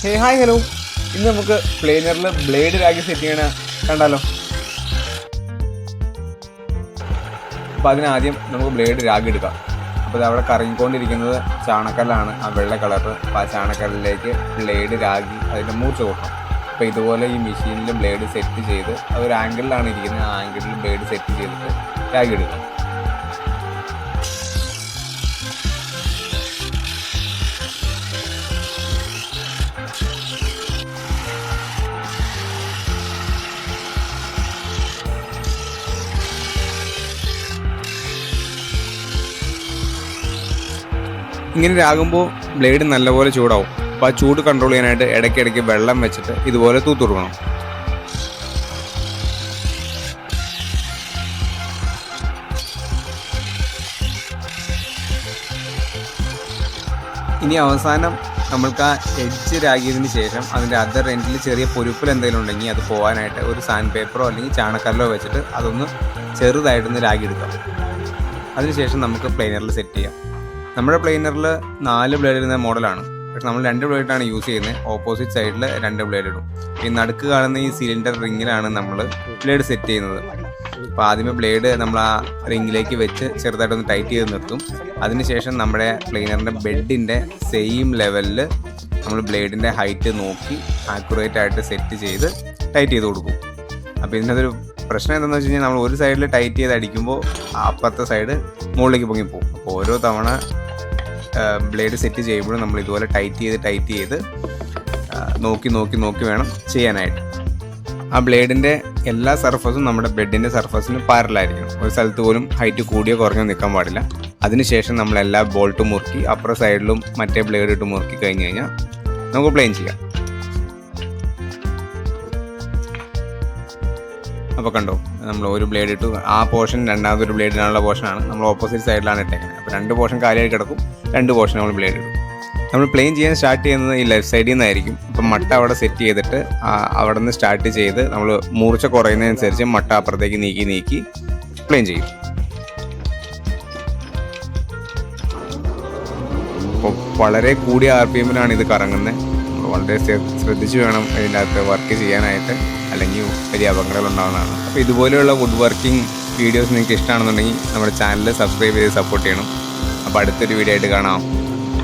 Hi hello, ഇന്ന് നമുക്ക് പ്ലേനറിൽ blade ragi set ചെയ്യണ കണ്ടാലോ. അപ്പോൾ അതിനാദ്യം നമുക്ക് ബ്ലേഡ് രാഗി എടുക്കാം. അപ്പോൾ ഇത് അവിടെ കറങ്ങിക്കൊണ്ടിരിക്കുന്നത് ചാണക്കല്ലാണ്, ആ വെള്ള കളറ്. അപ്പോൾ ആ ചാണക്കല്ലിലേക്ക് ബ്ലേഡ് രാഗി അതിൻ്റെ മൂർച്ച കൊടുക്കണം. അപ്പോൾ ഇതുപോലെ ഈ മെഷീനിൽ ബ്ലേഡ് സെറ്റ് ചെയ്ത് അതൊരു ആംഗിളിലാണ് ഇരിക്കുന്നത്, ആ ആംഗിളിൽ ബ്ലേഡ് സെറ്റ് ചെയ്തിട്ട് രാഗി എടുക്കാം. ഇങ്ങനെ രാകുമ്പോൾ ബ്ലേഡ് നല്ലപോലെ ചൂടാവും. അപ്പോൾ ആ ചൂട് കൺട്രോൾ ചെയ്യാനായിട്ട് ഇടയ്ക്കിടയ്ക്ക് വെള്ളം വെച്ചിട്ട് ഇതുപോലെ തൂത്തുകൊടുക്കണം. ഇനി അവസാനം നമ്മൾക്ക് ആ എഡ്ജ് രാകിയതിന് ശേഷം അതിൻ്റെ അതർ എൻഡിൽ ചെറിയ പൊരുപ്പിൽ എന്തെങ്കിലും ഉണ്ടെങ്കിൽ അത് പോകാനായിട്ട് ഒരു സാൻഡ് പേപ്പറോ അല്ലെങ്കിൽ ചാണകക്കല്ലോ വെച്ചിട്ട് അതൊന്ന് ചെറുതായിട്ടൊന്ന് രാഗി എടുക്കാം. അതിനുശേഷം നമുക്ക് പ്ലെയിനറിൽ സെറ്റ് ചെയ്യാം. നമ്മുടെ പ്ലെയിനറിൽ 4 ബ്ലേഡ് ഇടുന്ന മോഡലാണ്, പക്ഷെ നമ്മൾ 2 ബ്ലേഡാണ് യൂസ് ചെയ്യുന്നത്. ഓപ്പോസിറ്റ് സൈഡിൽ 2 ബ്ലേഡ് ഇടും. ഈ നടുക്ക് കാണുന്ന ഈ സിലിണ്ടർ റിങ്ങിലാണ് നമ്മൾ ബ്ലേഡ് സെറ്റ് ചെയ്യുന്നത്. അപ്പോൾ ആദ്യമേ ബ്ലേഡ് നമ്മൾ ആ റിങ്ങിലേക്ക് വെച്ച് ചെറുതായിട്ടൊന്ന് ടൈറ്റ് ചെയ്ത് നിർത്തും. അതിനുശേഷം നമ്മുടെ പ്ലെയിനറിൻ്റെ ബെഡിൻ്റെ സെയിം ലെവലിൽ നമ്മൾ ബ്ലേഡിൻ്റെ ഹൈറ്റ് നോക്കി ആക്യുറേറ്റ് ആയിട്ട് സെറ്റ് ചെയ്ത് ടൈറ്റ് ചെയ്ത് കൊടുക്കും. അപ്പോൾ ഇതിനകത്തൊരു പ്രശ്നം എന്താണെന്ന് വെച്ച് കഴിഞ്ഞാൽ നമ്മൾ ഒരു സൈഡിൽ ടൈറ്റ് ചെയ്ത് അടിക്കുമ്പോൾ അപ്പുറത്തെ സൈഡ് മുകളിലേക്ക് പൊങ്ങിപ്പോകും. അപ്പോൾ ഓരോ തവണ ബ്ലേഡ് സെറ്റ് ചെയ്യുമ്പോഴും നമ്മൾ ഇതുപോലെ ടൈറ്റ് ചെയ്ത് നോക്കി വേണം ചെയ്യാനായിട്ട്. ആ ബ്ലേഡിൻ്റെ എല്ലാ സർഫസും നമ്മുടെ ബെഡിൻ്റെ സർഫസിന് പാരലായിരിക്കണം. ഒരു സ്ഥലത്ത് പോലും ഹൈറ്റ് കൂടിയോ കുറഞ്ഞോ നിൽക്കാൻ പാടില്ല. അതിനുശേഷം നമ്മൾ എല്ലാ ബോൾട്ടും മുറുക്കി അപ്പുറ സൈഡിലും മറ്റേ ബ്ലേഡ് ഇട്ട് മുറുക്കി കഴിഞ്ഞ് കഴിഞ്ഞാൽ നമുക്ക് പ്ലെയിൻ ചെയ്യാം. അപ്പോൾ കണ്ടോ, നമ്മൾ ഒരു ബ്ലേഡ് ഇട്ടു. ആ പോർഷൻ രണ്ടാമതൊരു ബ്ലേഡിനുള്ള പോർഷനാണ്, നമ്മൾ ഓപ്പോസിറ്റ് സൈഡിലാണ് ഇട്ടേക്കുന്നത്. അപ്പോൾ 2 പോർഷൻ കാലിയായി കിടക്കും, 2 പോർഷൻ നമ്മൾ ബ്ലേഡ് ഇടും. നമ്മൾ പ്ലെയിൻ ചെയ്യാൻ സ്റ്റാർട്ട് ചെയ്യുന്നത് ഈ ലെഫ്റ്റ് സൈഡിൽ നിന്നായിരിക്കും. അപ്പം മട്ട അവിടെ സെറ്റ് ചെയ്തിട്ട് അവിടെ നിന്ന് സ്റ്റാർട്ട് ചെയ്ത് നമ്മൾ മൂർച്ച കുറയുന്നതനുസരിച്ച് മട്ട അപ്പുറത്തേക്ക് നീക്കി പ്ലെയിൻ ചെയ്യും. അപ്പോൾ വളരെ കൂടിയ RPM-ലാണ് ഇത് കറങ്ങുന്നത്. വളരെ ശ്രദ്ധിച്ച് വേണം ഇതിൻ്റെ അകത്ത് വർക്ക് ചെയ്യാനായിട്ട്, അല്ലെങ്കിൽ വലിയ അപകടങ്ങൾ ഉണ്ടാകുന്നതാണ്. അപ്പോൾ ഇതുപോലെയുള്ള വുഡ് വർക്കിംഗ് വീഡിയോസ് നിങ്ങൾക്ക് ഇഷ്ടമാണെന്നുണ്ടെങ്കിൽ നമ്മുടെ ചാനൽ സബ്സ്ക്രൈബ് ചെയ്ത് സപ്പോർട്ട് ചെയ്യണം. അപ്പോൾ അടുത്തൊരു വീഡിയോ ആയിട്ട് കാണാം.